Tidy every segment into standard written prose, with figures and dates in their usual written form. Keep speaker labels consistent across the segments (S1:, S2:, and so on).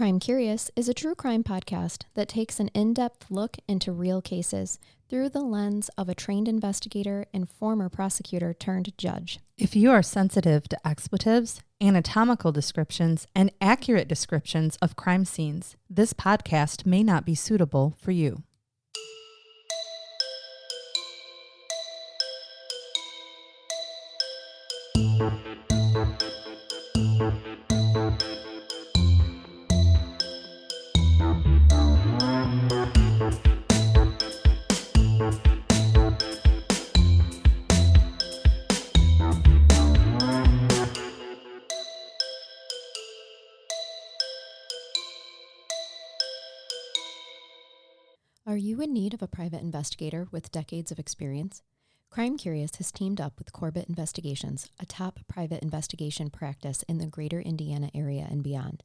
S1: Crime Curious is a true crime podcast that takes an in-depth look into real cases through the lens of a trained investigator and former prosecutor turned judge.
S2: If you are sensitive to expletives, anatomical descriptions, and accurate descriptions of crime scenes, this podcast may not be suitable for you.
S1: Are you in need of a private investigator with decades of experience? Crime Curious has teamed up with Corbett Investigations, a top private investigation practice in the greater Indiana area and beyond.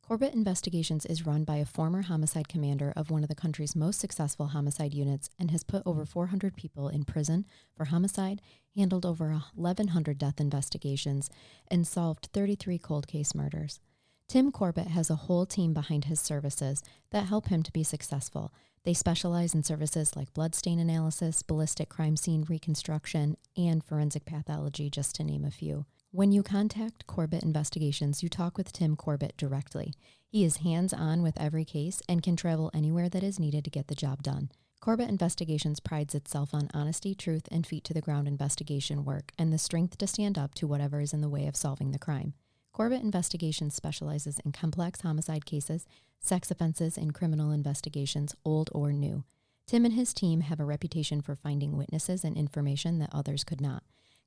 S1: Corbett Investigations is run by a former homicide commander of one of the country's most successful homicide units and has put over 400 people in prison for homicide, handled over 1,100 death investigations, and solved 33 cold case murders. Tim Corbett has a whole team behind his services that help him to be successful. They specialize in services like bloodstain analysis, ballistic crime scene reconstruction, and forensic pathology, just to name a few. When you contact Corbett Investigations, you talk with Tim Corbett directly. He is hands-on with every case and can travel anywhere that is needed to get the job done. Corbett Investigations prides itself on honesty, truth, and feet-to-the-ground investigation work and the strength to stand up to whatever is in the way of solving the crime. Corbett Investigations specializes in complex homicide cases, sex offenses, and criminal investigations, old or new. Tim and his team have a reputation for finding witnesses and information that others could not.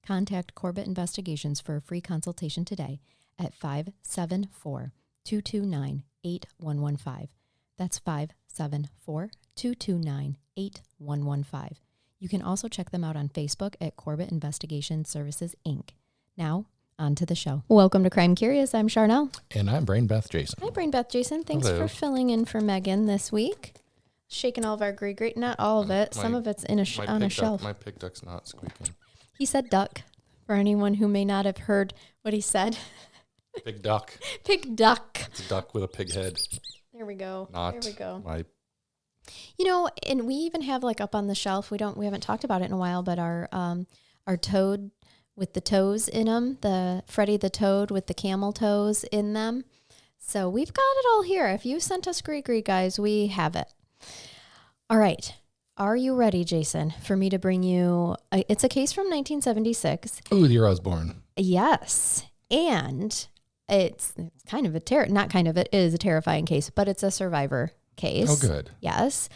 S1: Contact Corbett Investigations for a free consultation today at 574-229-8115. That's 574-229-8115. You can also check them out on Facebook at Corbett Investigation Services, Inc. Now, on to the show. Welcome to Crime Curious. I'm Charnell.
S3: And I'm Brain Beth Jason.
S1: Hi, Brain Beth Jason. Thanks
S3: Hello.
S1: for filling in for Megan this week. Shaking all of our gree. Not all of it. Some of it's in on a shelf.
S3: My pig duck's not squeaking.
S1: He said duck, for anyone who may not have heard what he said.
S3: Pig duck.
S1: Pig duck.
S3: It's a duck with a pig head.
S1: There we go.
S3: Not
S1: there we go.
S3: my...
S1: You know, and we even have like up on the shelf, we haven't talked about it in a while, but our toad with the toes in them, the Freddy the Toad with the camel toes in them. So we've got it all here. If you sent us gree, guys, we have it. All right. Are you ready, Jason, for me to bring you, it's a case from 1976.
S3: Oh, the year I was born.
S1: Yes. And it's kind of it is a terrifying case, but it's a survivor case.
S3: Oh, good.
S1: Yes.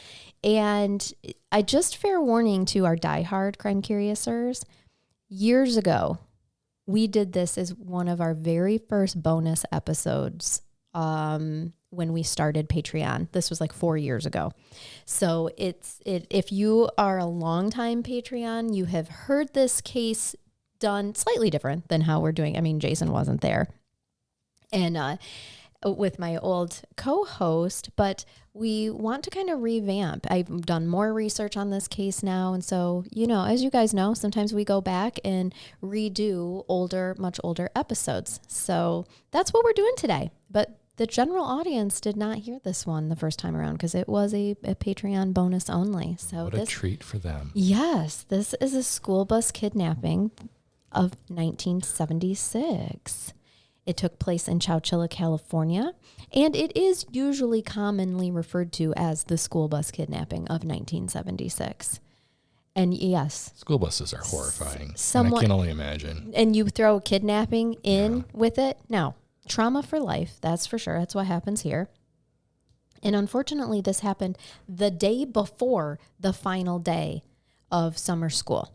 S1: And I just fair warning to our diehard crime curiousers. Years ago, we did this as one of our very first bonus episodes when we started Patreon. This was like 4 years ago. So if you are a longtime Patreon, you have heard this case done slightly different than how we're doing. I mean, Jason wasn't there. And with my old co-host, but we want to kind of revamp. I've done more research on this case now. And so, you know, as you guys know, sometimes we go back and redo much older episodes. So that's what we're doing today. But the general audience did not hear this one the first time around because it was a Patreon bonus only. So
S3: what a treat for them.
S1: Yes, this is a school bus kidnapping of 1976. It took place in Chowchilla, California, and it is usually commonly referred to as the school bus kidnapping of 1976. And yes.
S3: School buses are horrifying. And I can only imagine.
S1: And you throw kidnapping in with it. Now, trauma for life, that's for sure. That's what happens here. And unfortunately, this happened the day before the final day of summer school.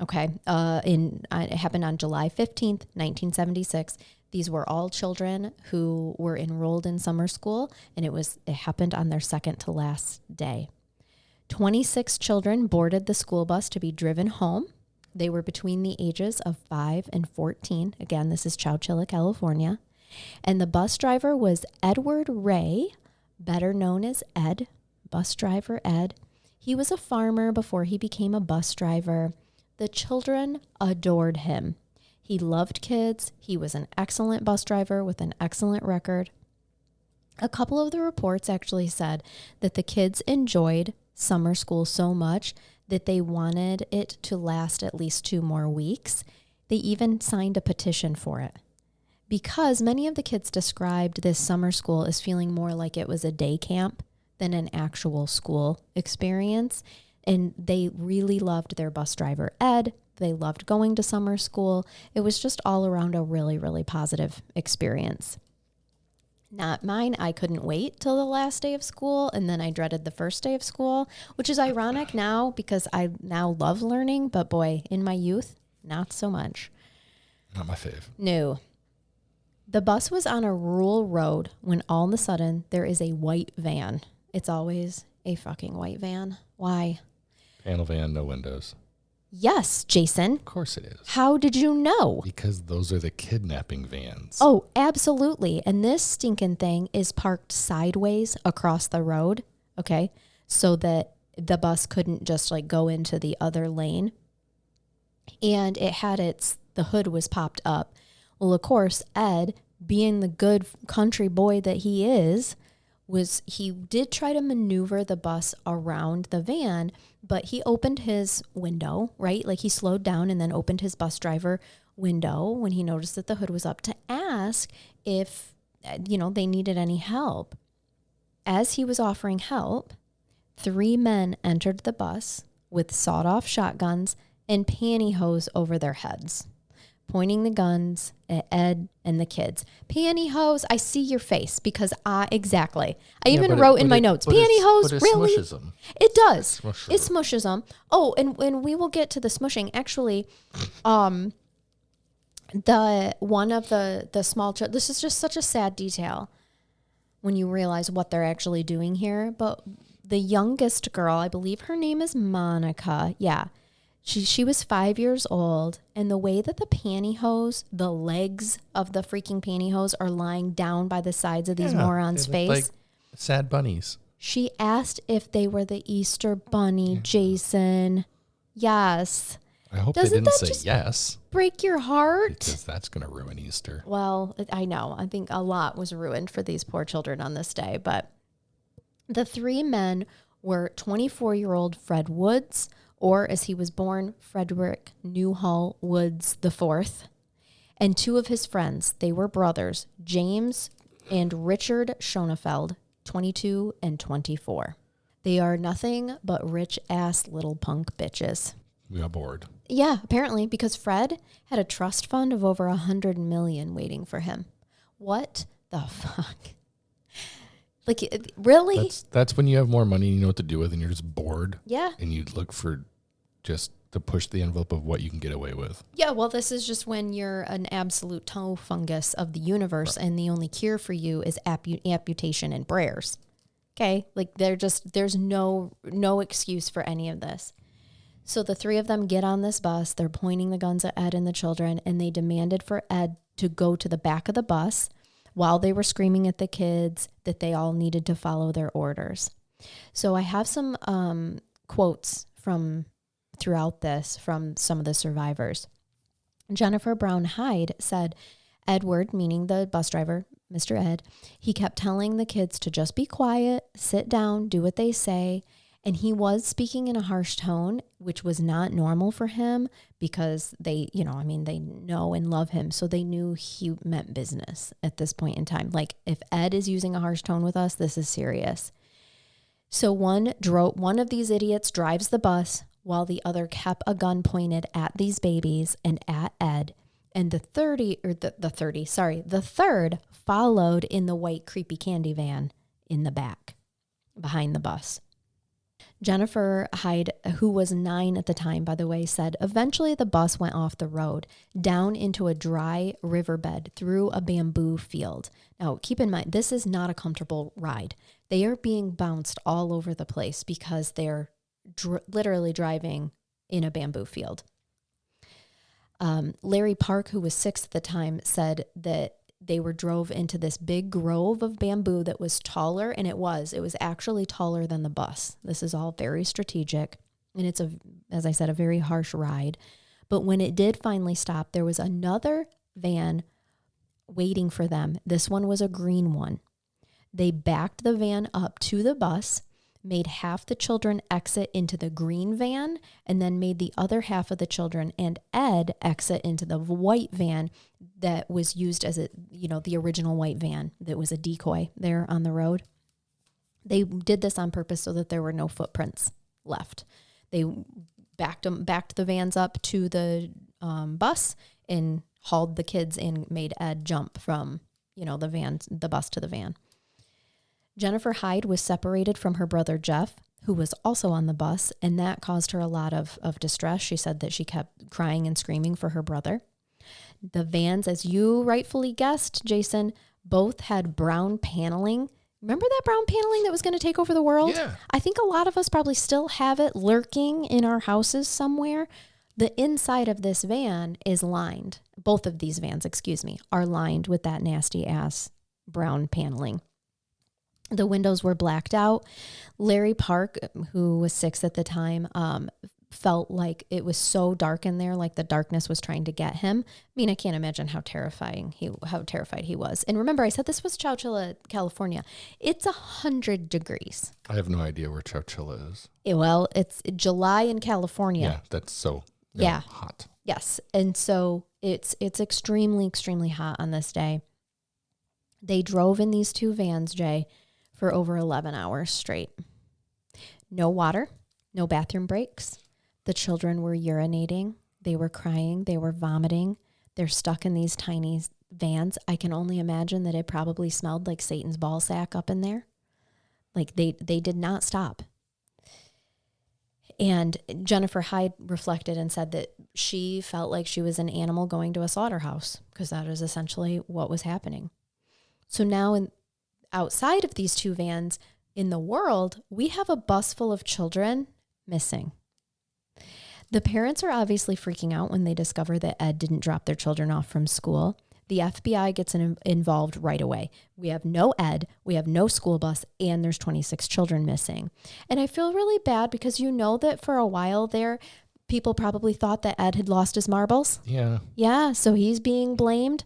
S1: Okay, it happened on July 15th, 1976. These were all children who were enrolled in summer school, and it happened on their second to last day. 26 children boarded the school bus to be driven home. They were between the ages of 5 and 14. Again, this is Chowchilla, California. And the bus driver was Edward Ray, better known as Ed, bus driver Ed. He was a farmer before he became a bus driver. The children adored him. He loved kids. He was an excellent bus driver with an excellent record. A couple of the reports actually said that the kids enjoyed summer school so much that they wanted it to last at least 2 more weeks. They even signed a petition for it because many of the kids described this summer school as feeling more like it was a day camp than an actual school experience. And they really loved their bus driver, Ed. They loved going to summer school. It was just all around a really, really positive experience. Not mine. I couldn't wait till the last day of school, and then I dreaded the first day of school, which is ironic now because I now love learning, but boy, in my youth, not so much.
S3: Not my fave.
S1: No. The bus was on a rural road when all of a sudden there is a white van. It's always a fucking white van. Why?
S3: Panel van, no windows.
S1: Yes, Jason.
S3: Of course it is.
S1: How did you know?
S3: Because those are the kidnapping vans.
S1: Oh, absolutely. And this stinking thing is parked sideways across the road, okay, so that the bus couldn't just like go into the other lane. And it had the hood was popped up. Well, of course, Ed, being the good country boy that he is, he did try to maneuver the bus around the van, but he opened his window, right? Like he slowed down and then opened his bus driver window when he noticed that the hood was up to ask if, they needed any help. As he was offering help, 3 men entered the bus with sawed-off shotguns and pantyhose over their heads, pointing the guns at Ed and the kids. Pantyhose, I see your face because exactly. I even wrote in my notes, pantyhose, really?
S3: Smushes them.
S1: It does. It smushes them. Oh, and we will get to the smushing. Actually, the one of the small children, this is just such a sad detail when you realize what they're actually doing here. But the youngest girl, I believe her name is Monica. Yeah. She was 5 years old, and the way that the pantyhose, the legs of the freaking pantyhose are lying down by the sides of these morons' face.
S3: Like sad bunnies.
S1: She asked if they were the Easter bunny, Jason. Yes.
S3: I hope they didn't say yes.
S1: Break your heart?
S3: Because that's going to ruin Easter.
S1: Well, I know. I think a lot was ruined for these poor children on this day. But the 3 men were 24-year-old Fred Woods, or as he was born, Frederick Newhall Woods IV, and 2 of his friends. They were brothers, James and Richard Schoenfeld, 22 and 24. They are nothing but rich-ass little punk bitches.
S3: We got bored.
S1: Yeah, apparently, because Fred had a trust fund of over $100 million waiting for him. What the fuck? Like, really?
S3: That's when you have more money and you know what to do with and you're just bored.
S1: Yeah.
S3: And you look for just to push the envelope of what you can get away with.
S1: Yeah, well, this is just when you're an absolute toe fungus of the universe, right, and the only cure for you is amputation and prayers. Okay? Like, there's no excuse for any of this. So the 3 of them get on this bus. They're pointing the guns at Ed and the children, and they demanded for Ed to go to the back of the bus while they were screaming at the kids that they all needed to follow their orders. So I have some quotes from throughout this from some of the survivors. Jennifer Brown Hyde said, Edward, meaning the bus driver, Mr. Ed, he kept telling the kids to just be quiet, sit down, do what they say. And he was speaking in a harsh tone, which was not normal for him because they know and love him. So they knew he meant business at this point in time. Like, if Ed is using a harsh tone with us, this is serious. So one of these idiots drives the bus while the other kept a gun pointed at these babies and at Ed. And the third followed in the white creepy candy van in the back behind the bus. Jennifer Hyde, who was 9 at the time, by the way, said, eventually the bus went off the road, down into a dry riverbed through a bamboo field. Now, keep in mind, this is not a comfortable ride. They are being bounced all over the place because they're literally driving in a bamboo field. Larry Park, who was 6 at the time, said that they were drove into this big grove of bamboo that was taller, and it was actually taller than the bus. This is all very strategic, and it's, as I said, a very harsh ride. But when it did finally stop, there was another van waiting for them. This one was a green one. They backed the van up to the bus, made half the children exit into the green van, and then made the other half of the children and Ed exit into the white van that was used as the original white van that was a decoy there on the road. They did this on purpose so that there were no footprints left. They backed the vans up to the bus and hauled the kids and made Ed jump from, the bus to the van. Jennifer Hyde was separated from her brother Jeff, who was also on the bus, and that caused her a lot of distress. She said that she kept crying and screaming for her brother. The vans, as you rightfully guessed, Jason, both had brown paneling. Remember that brown paneling that was going to take over the world?
S3: Yeah.
S1: I think a lot of us probably still have it lurking in our houses somewhere. The inside of this van is lined. Both of these vans, are lined with that nasty ass brown paneling. The windows were blacked out. Larry Park, who was 6 at the time, felt like it was so dark in there, like the darkness was trying to get him. I mean, I can't imagine how terrified he was. And remember, I said this was Chowchilla, California. It's 100 degrees.
S3: I have no idea where Chowchilla is.
S1: Well, it's July in California.
S3: Yeah, that's so hot.
S1: Yes. And so it's extremely, extremely hot on this day. They drove in these 2 vans, Jay, for over 11 hours straight. No water, no bathroom breaks. The children were urinating. They were crying. They were vomiting. They're stuck in these tiny vans. I can only imagine that it probably smelled like Satan's ball sack up in there. Like they did not stop. And Jennifer Hyde reflected and said that she felt like she was an animal going to a slaughterhouse, because that is essentially what was happening. So now outside of these 2 vans in the world, we have a bus full of children missing. The parents are obviously freaking out when they discover that Ed didn't drop their children off from school. The FBI gets involved right away. We have no Ed, we have no school bus, and there's 26 children missing. And I feel really bad because that for a while there, people probably thought that Ed had lost his marbles.
S3: Yeah.
S1: Yeah, so he's being blamed.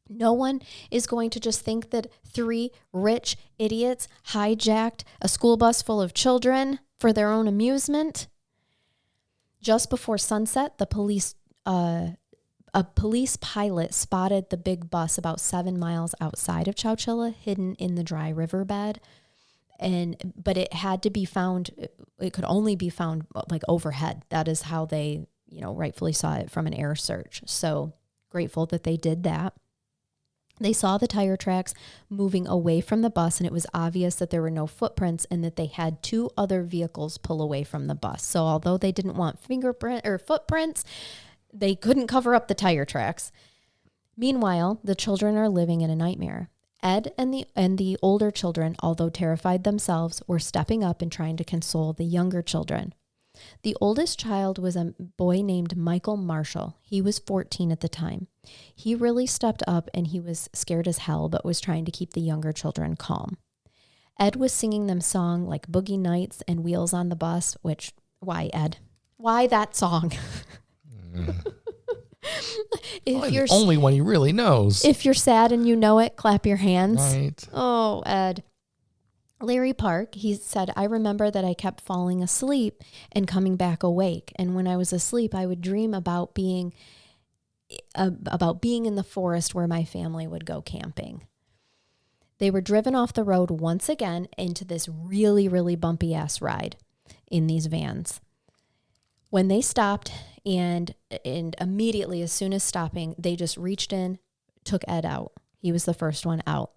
S1: No one is going to just think that 3 rich idiots hijacked a school bus full of children for their own amusement. Just before sunset, a police pilot spotted the big bus about 7 miles outside of Chowchilla, hidden in the dry riverbed. But it had to be found. It could only be found like overhead. That is how they, rightfully saw it from an air search. So grateful that they did that. They saw the tire tracks moving away from the bus, and it was obvious that there were no footprints and that they had 2 other vehicles pull away from the bus. So although they didn't want fingerprint or footprints, they couldn't cover up the tire tracks. Meanwhile, the children are living in a nightmare. Ed and the older children, although terrified themselves, were stepping up and trying to console the younger children. The oldest child was a boy named Michael Marshall. He was 14 at the time. He really stepped up, and he was scared as hell, but was trying to keep the younger children calm. Ed was singing them songs like Boogie Nights and Wheels on the Bus, which, why, Ed? Why that song?
S3: The only one he really knows.
S1: If you're sad and you know it, clap your hands.
S3: Right.
S1: Oh, Ed. Larry Park, he said, I remember that I kept falling asleep and coming back awake. And when I was asleep, I would dream about being in the forest where my family would go camping. They were driven off the road once again into this really, really bumpy ass ride in these vans. When they stopped, and immediately, as soon as stopping, they just reached in, took Ed out. He was the first one out.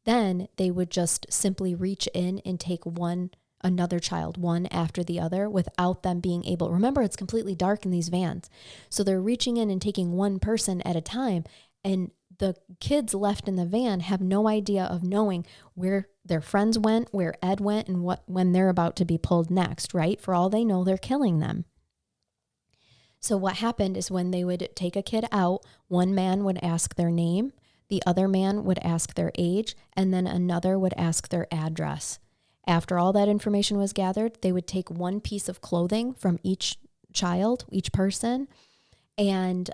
S1: Then they would just simply reach in and take another child, one after the other, without them being able. Remember, it's completely dark in these vans. So they're reaching in and taking one person at a time. And the kids left in the van have no idea of knowing where their friends went, where Ed went, and when they're about to be pulled next, right? For all they know, they're killing them. So what happened is when they would take a kid out, one man would ask their name, the other man would ask their age, and then another would ask their address. After all that information was gathered, they would take one piece of clothing from each child, each person, and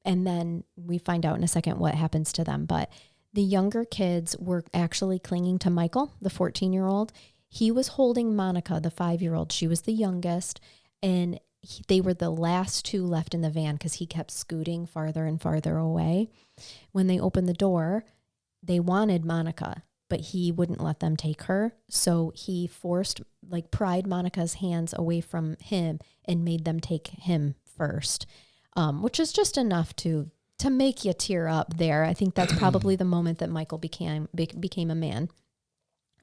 S1: then we find out in a second what happens to them. But The younger kids were actually clinging to Michael, the 14-year-old. He was holding Monica, the 5-year-old. She was the youngest, and they were the last two left in the van because he kept scooting farther and farther away. When they opened the door, they wanted Monica, but he wouldn't let them take her. So he pried Monica's hands away from him and made them take him first, which is just enough to make you tear up there. I think that's probably the moment that Michael became a man.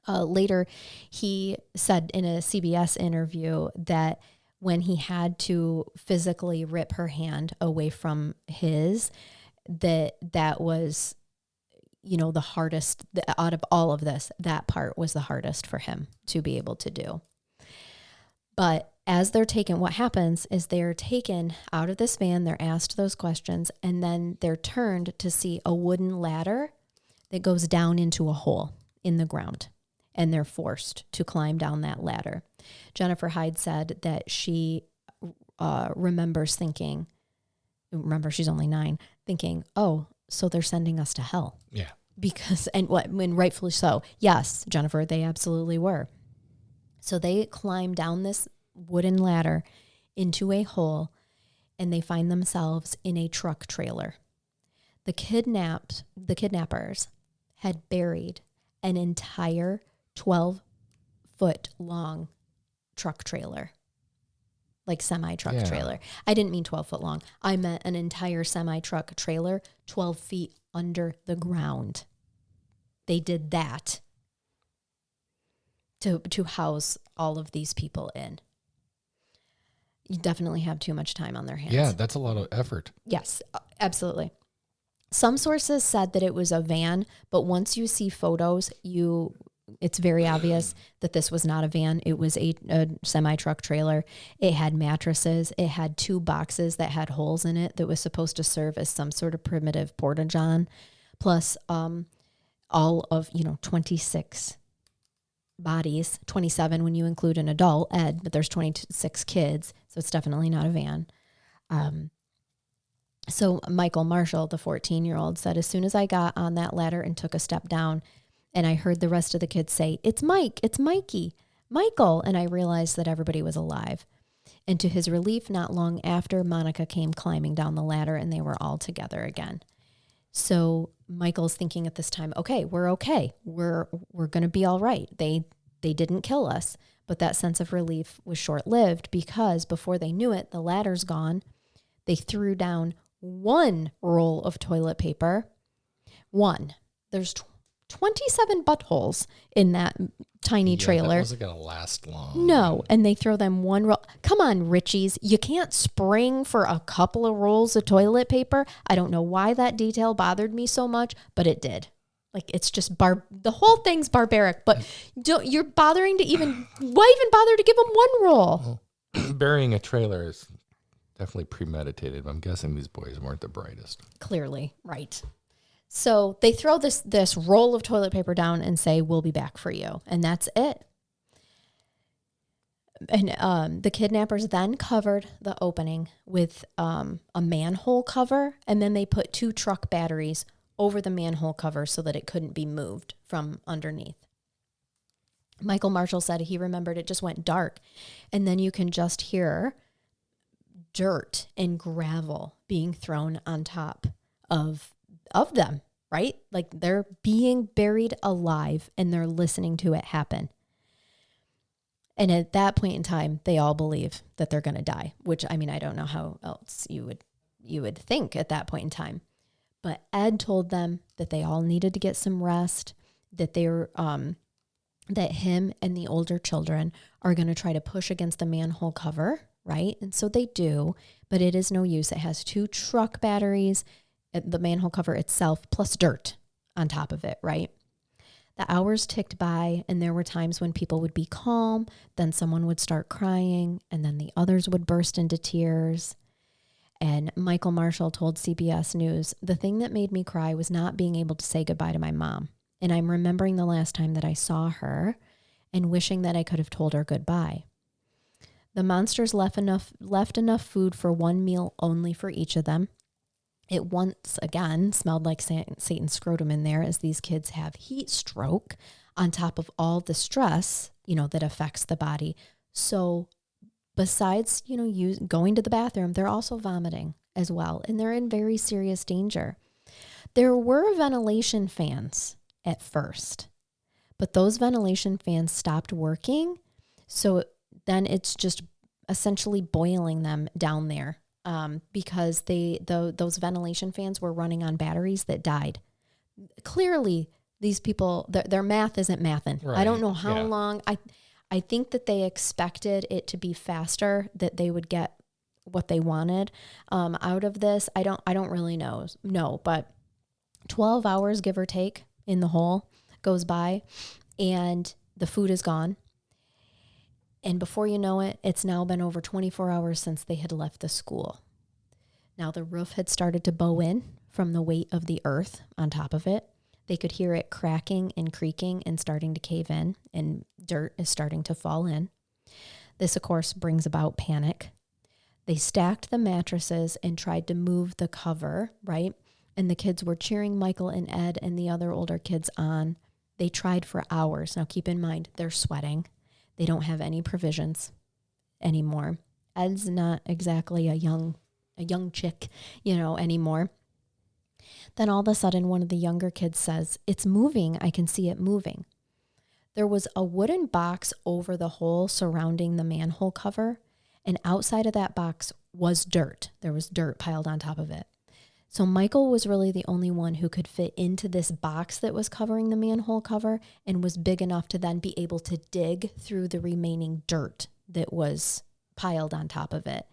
S1: Later, he said in a CBS interview that when he had to physically rip her hand away from his, that was, the hardest out of all of this. That part was the hardest for him to be able to do. But as they're taken, what happens is they're taken out of this van, they're asked those questions, and then they're turned to see a wooden ladder that goes down into a hole in the ground, and they're forced to climb down that ladder. Jennifer Hyde said that she remembers thinking, she's only 9, thinking, oh, so they're sending us to hell.
S3: Yeah.
S1: When rightfully so. Yes, Jennifer, they absolutely were. So they climb down this wooden ladder into a hole, and they find themselves in a truck trailer. The kidnappers had buried an entire 12-foot long truck trailer, like semi-truck trailer. I didn't mean 12-foot long. I meant an entire semi-truck trailer 12 feet under the ground. They did that to house all of these people in. You definitely have too much time on their hands.
S3: Yeah, that's a lot of effort.
S1: Yes, absolutely. Some sources said that it was a van, but once you see photos, it's very obvious that this was not a van. It was a semi-truck trailer. It had mattresses. It had 2 boxes that had holes in it that was supposed to serve as some sort of primitive porta-john, plus all of 26 bodies, 27 when you include an adult, Ed, but there's 26 kids, so it's definitely not a van. So Michael Marshall, the 14-year-old, said, as soon as I got on that ladder and took a step down, and I heard the rest of the kids say, it's Mike, it's Mikey, Michael, and I realized that everybody was alive. And to his relief, not long after, Monica came climbing down the ladder, and they were all together again. So Michael's thinking at this time, okay. We're going to be all right. They didn't kill us. But that sense of relief was short-lived because before they knew it, the ladder's gone. They threw down 1 roll of toilet paper. 1. There's 27 buttholes in that tiny trailer.
S3: That wasn't going to last long.
S1: No, and they throw them 1 roll. Come on, Richies. You can't spring for a couple of rolls of toilet paper. I don't know why that detail bothered me so much, but it did. Like, it's just the whole thing's barbaric, but you're bothering to why even bother to give them 1 roll?
S3: Well, burying a trailer is definitely premeditated. I'm guessing these boys weren't the brightest.
S1: Clearly, right. So they throw this roll of toilet paper down and say, we'll be back for you. And that's it. And the kidnappers then covered the opening with a manhole cover, and then they put 2 truck batteries over the manhole cover so that it couldn't be moved from underneath. Michael Marshall said he remembered it just went dark, and then you can just hear dirt and gravel being thrown on top of them, right? Like they're being buried alive and they're listening to it happen. And at that point in time, they all believe that they're going to die, which, I mean, I don't know how else you would think at that point in time. But Ed told them that they all needed to get some rest, that that him and the older children are going to try to push against the manhole cover, right? And so they do, but it is no use. It has 2 truck batteries, the manhole cover itself, plus dirt on top of it, right? The hours ticked by, and there were times when people would be calm, then someone would start crying, and then the others would burst into tears. And Michael Marshall told CBS News, the thing that made me cry was not being able to say goodbye to my mom. And I'm remembering the last time that I saw her and wishing that I could have told her goodbye. The monsters left enough food for 1 meal only for each of them. It once again smelled like Satan's scrotum in there, as these kids have heat stroke on top of all the stress, that affects the body. So besides, going to the bathroom, they're also vomiting as well, and they're in very serious danger. There were ventilation fans at first, but those ventilation fans stopped working. So then it's just essentially boiling them down there, because those ventilation fans were running on batteries that died. Clearly, these people, their math isn't mathin'. Right. I don't know how long. I think that they expected it to be faster, that they would get what they wanted out of this. I don't really know. No, but 12 hours, give or take, in the hole goes by, and the food is gone. And before you know it, it's now been over 24 hours since they had left the school. Now the roof had started to bow in from the weight of the earth on top of it. They could hear it cracking and creaking and starting to cave in, and dirt is starting to fall in. This, of course, brings about panic. They stacked the mattresses and tried to move the cover, right? And the kids were cheering Michael and Ed and the other older kids on. They tried for hours. Now keep in mind, they're sweating. They don't have any provisions anymore. Ed's not exactly a young chick, anymore. Then all of a sudden, one of the younger kids says, "It's moving. I can see it moving." There was a wooden box over the hole surrounding the manhole cover, and outside of that box was dirt. There was dirt piled on top of it. So Michael was really the only one who could fit into this box that was covering the manhole cover, and was big enough to then be able to dig through the remaining dirt that was piled on top of it.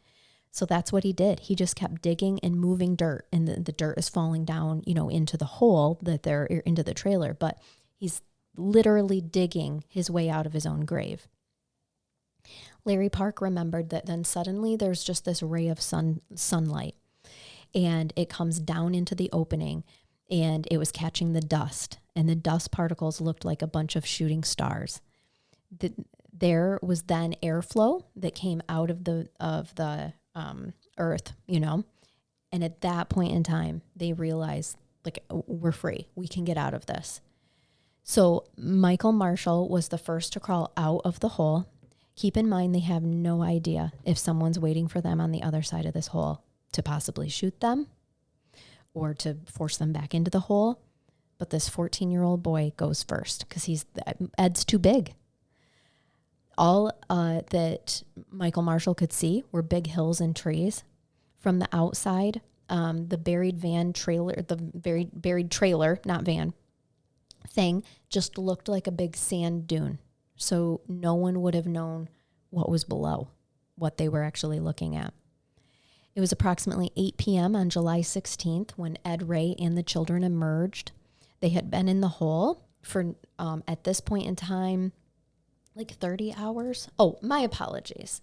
S1: So that's what he did. He just kept digging and moving dirt, and the dirt is falling down, into the hole that they're into the trailer, but he's literally digging his way out of his own grave. Larry Park remembered that then suddenly there's just this ray of sunlight, and it comes down into the opening, and it was catching the dust, and the dust particles looked like a bunch of shooting stars. There was then airflow that came out of the earth, and at that point in time, they realized, like, we're free. We can get out of this. So Michael Marshall was the first to crawl out of the hole. Keep in mind, they have no idea if someone's waiting for them on the other side of this hole to possibly shoot them or to force them back into the hole. But this 14-year-old boy goes first because Ed's too big. All that Michael Marshall could see were big hills and trees. From the outside, the buried trailer, not van, thing just looked like a big sand dune. So no one would have known what was below, what they were actually looking at. It was approximately 8 p.m. on July 16th when Ed, Ray, and the children emerged. They had been in the hole for, at this point in time, like 30 hours. Oh, my apologies.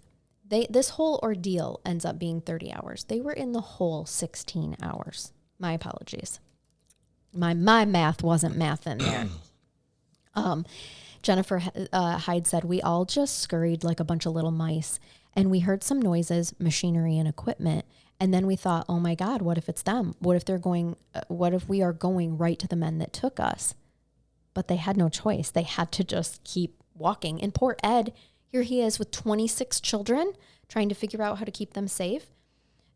S1: This whole ordeal ends up being 30 hours. They were in the hole 16 hours. My apologies. My math wasn't math in there. Jennifer Hyde said, "We all just scurried like a bunch of little mice, and we heard some noises, machinery, and equipment. And then we thought, oh my God, what if it's them? What if we are going right to the men that took us?" But they had no choice. They had to just keep walking. And poor Ed, here he is with 26 children trying to figure out how to keep them safe.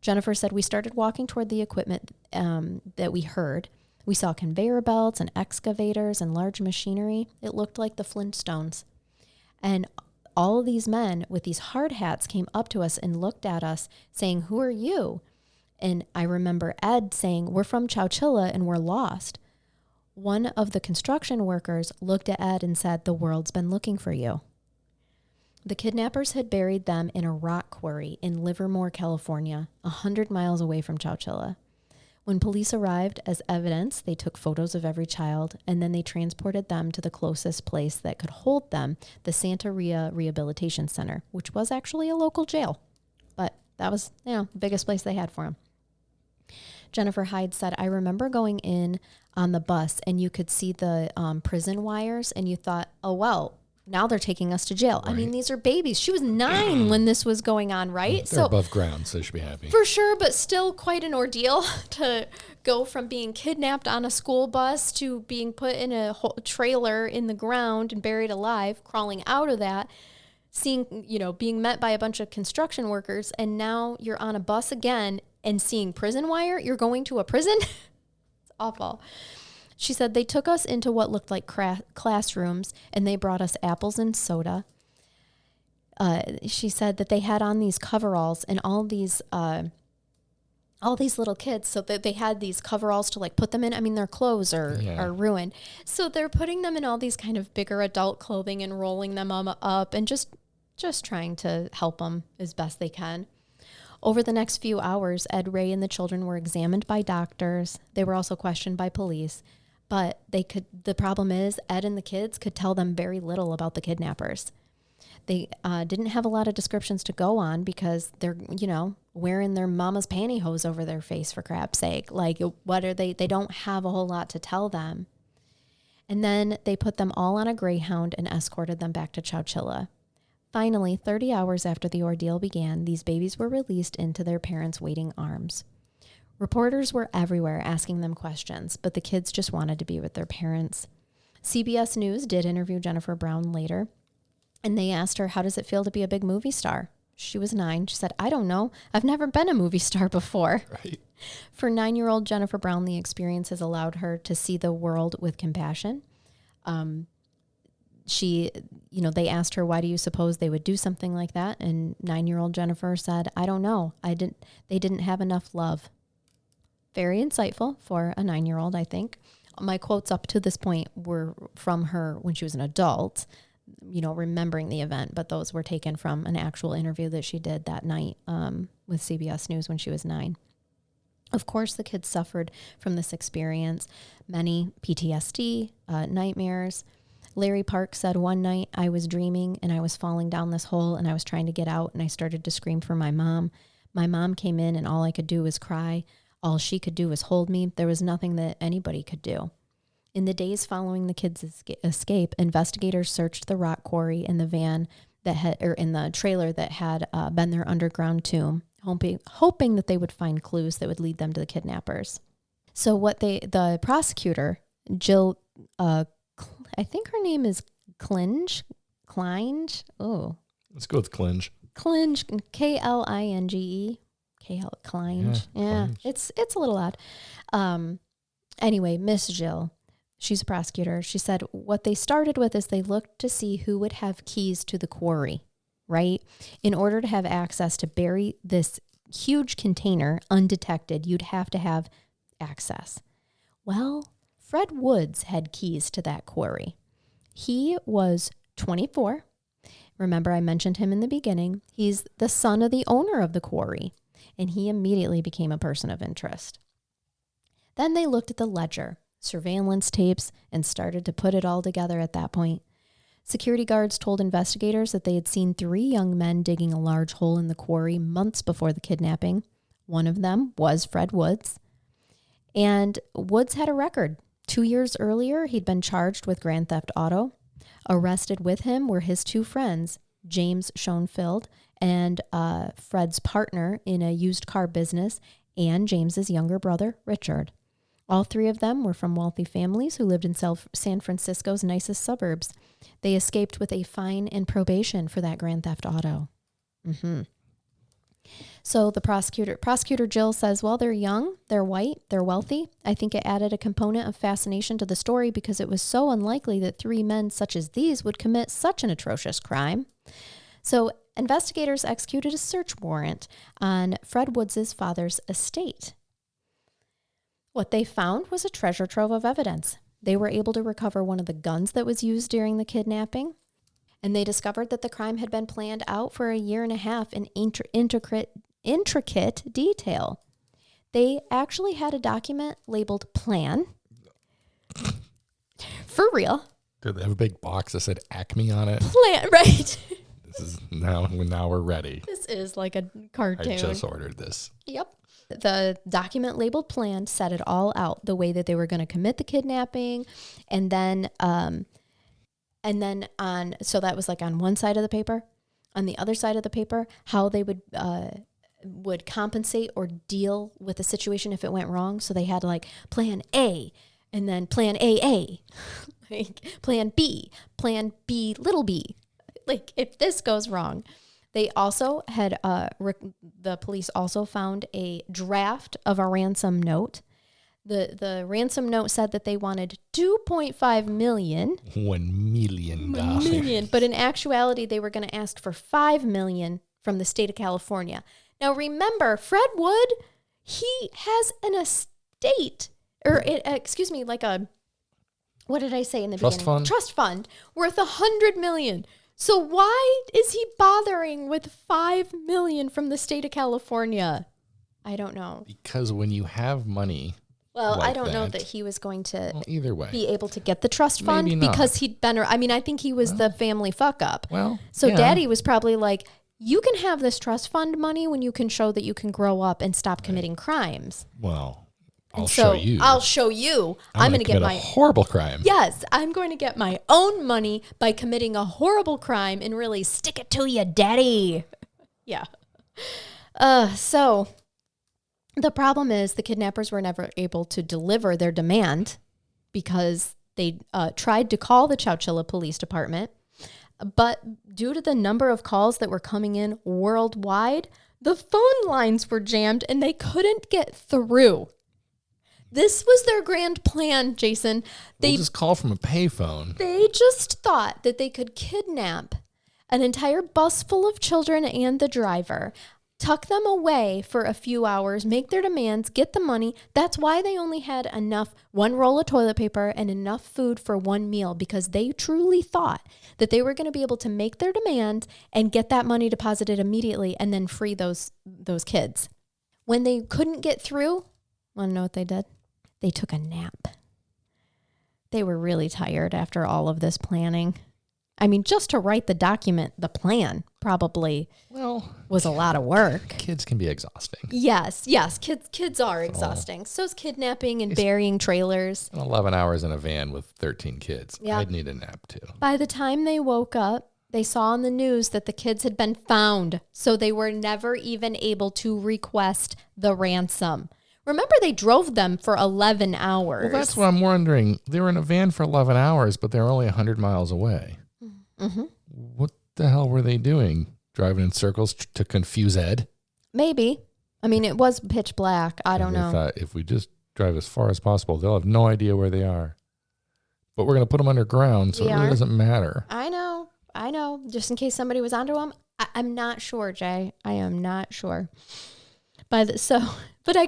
S1: Jennifer said, "We started walking toward the equipment that we heard. We saw conveyor belts and excavators and large machinery. It looked like the Flintstones. And all of these men with these hard hats came up to us and looked at us saying, 'Who are you?' And I remember Ed saying, 'We're from Chowchilla and we're lost.' One of the construction workers looked at Ed and said, 'The world's been looking for you.' The kidnappers had buried them in a rock quarry in Livermore, California, 100 miles away from Chowchilla. When police arrived as evidence, they took photos of every child, and then they transported them to the closest place that could hold them, the Santa Ria Rehabilitation Center, which was actually a local jail. But that was, the biggest place they had for them. Jennifer Hyde said, "I remember going in on the bus, and you could see the prison wires, and you thought, oh, well, now they're taking us to jail.
S3: Right.
S1: I mean, these are babies. She was 9 when this was going on, right?
S3: They're above ground, so they should be happy.
S1: For sure, but still quite an ordeal to go from being kidnapped on a school bus to being put in a trailer in the ground and buried alive, crawling out of that, seeing, being met by a bunch of construction workers, and now you're on a bus again and seeing prison wire. You're going to a prison? It's awful. She said they took us into what looked like classrooms, and they brought us apples and soda. She said that they had on these coveralls, and all these little kids, so that they had these coveralls to put them in. I mean, their clothes are ruined. So they're putting them in all these kind of bigger adult clothing and rolling them up and just trying to help them as best they can. Over the next few hours, Ed Ray and the children were examined by doctors. They were also questioned by police. But the problem is Ed and the kids could tell them very little about the kidnappers. They didn't have a lot of descriptions to go on because they're, wearing their mama's pantyhose over their face, for crap's sake. What are they? They don't have a whole lot to tell them. And then they put them all on a Greyhound and escorted them back to Chowchilla. Finally, 30 hours after the ordeal began, these babies were released into their parents' waiting arms. Reporters were everywhere asking them questions, but the kids just wanted to be with their parents. CBS News did interview Jennifer Brown later, and they asked her, how does it feel to be a big movie star? She was 9. She said, I don't know. I've never been a movie star before.
S3: Right.
S1: For 9-year-old Jennifer Brown, the experience has allowed her to see the world with compassion. They asked her, why do you suppose they would do something like that? And 9-year-old Jennifer said, I don't know. They didn't have enough love. Very insightful for a 9-year-old, I think. My quotes up to this point were from her when she was an adult, remembering the event, but those were taken from an actual interview that she did that night with CBS News when she was 9. Of course, the kids suffered from this experience, many PTSD, nightmares. Larry Park said, one night I was dreaming and I was falling down this hole and I was trying to get out and I started to scream for my mom. My mom came in and all I could do was cry. All she could do was hold me. There was nothing that anybody could do. In the days following the kids' escape, investigators searched the rock quarry in the van in the trailer that had been their underground tomb, hoping that they would find clues that would lead them to the kidnappers. So the prosecutor, Jill, I think her name is Klinge. Oh,
S3: let's go with Klinge.
S1: Klinge, Klinge. Klinge. Yeah, it's a little odd. Anyway, Miss Jill, she's a prosecutor. She said what they started with is they looked to see who would have keys to the quarry, right? In order to have access to bury this huge container undetected, you'd have to have access. Well, Fred Woods had keys to that quarry. He was 24. Remember, I mentioned him in the beginning. He's the son of the owner of the quarry, and he immediately became a person of interest. Then they looked at the ledger, surveillance tapes, and started to put it all together at that point. Security guards told investigators that they had seen 3 young men digging a large hole in the quarry months before the kidnapping. One of them was Fred Woods. And Woods had a record. 2 years earlier, he'd been charged with grand theft auto. Arrested with him were his 2 friends, James Schoenfeld and Fred's partner in a used car business, and James's younger brother, Richard. All 3 of them were from wealthy families who lived in San Francisco's nicest suburbs. They escaped with a fine and probation for that grand theft auto. So the prosecutor Jill says, well, they're young, they're white, they're wealthy. I think it added a component of fascination to the story because it was so unlikely that 3 men such as these would commit such an atrocious crime. So investigators executed a search warrant on Fred Woods' father's estate. What they found was a treasure trove of evidence. They were able to recover one of the guns that was used during the kidnapping, and they discovered that the crime had been planned out for a year and a half in intricate detail. They actually had a document labeled Plan. For real.
S3: Did they have a big box that said Acme on it?
S1: Plan, right.
S3: This is now we're ready.
S1: This is like a cartoon.
S3: I just ordered this.
S1: Yep. The document labeled Plan set it all out, the way that they were going to commit the kidnapping. And then And then so that was like on one side of the paper. On the other side of the paper, how they would compensate or deal with the situation if it went wrong. So they had like plan A and then plan AA, like plan B little b. Like if this goes wrong. They also had, the police also found a draft of a ransom note. The ransom note said that they wanted $2.5 million.
S3: $1 million.
S1: Million, but in actuality, they were going to ask for $5 million from the state of California. Now, remember, Fred Wood, he has an estate, like a, what did I say in the beginning? Trust fund worth $100 million. So why is he bothering with $5 million from the state of California? I don't know.
S3: Because when you have money,
S1: well, like I don't know that he was going to
S3: either way
S1: be able to get the trust fund because he'd been. I mean, I think he was the family fuck up.
S3: Well,
S1: so Daddy was probably like, "You can have this trust fund money when you can show that you can grow up and stop committing crimes."
S3: Well. I'll show you.
S1: I'm going to get my
S3: horrible crime.
S1: Yes, I'm going to get my own money by committing a horrible crime and really stick it to you, Daddy. Yeah. So the problem is the kidnappers were never able to deliver their demand because they tried to call the Chowchilla Police Department, but due to the number of calls that were coming in worldwide, the phone lines were jammed and they couldn't get through. This was their grand plan, Jason.
S3: We'll just call from a payphone.
S1: They just thought that they could kidnap an entire bus full of children and the driver, tuck them away for a few hours, make their demands, get the money. That's why they only had one roll of toilet paper and enough food for one meal, because they truly thought that they were going to be able to make their demand and get that money deposited immediately and then free those kids. When they couldn't get through, want to know what they did? They took a nap. They were really tired after all of this planning. I mean, just to write the document, the plan probably was a lot of work.
S3: Kids can be exhausting.
S1: Yes, kids are exhausting. So is kidnapping and burying trailers.
S3: 11 hours in a van with 13 kids. Yeah. I'd need a nap too.
S1: By the time they woke up, they saw on the news that the kids had been found. So they were never even able to request the ransom. Remember, they drove them for 11 hours.
S3: Well, that's what I'm wondering. They were in a van for 11 hours, but they're only 100 miles away. Mm-hmm. What the hell were they doing? Driving in circles to confuse Ed?
S1: Maybe. I mean, it was pitch black. I don't know.
S3: They thought, if we just drive as far as possible, they'll have no idea where they are. But we're going to put them underground, so it really doesn't matter.
S1: I know. Just in case somebody was onto them. I'm not sure, Jay. I am not sure. But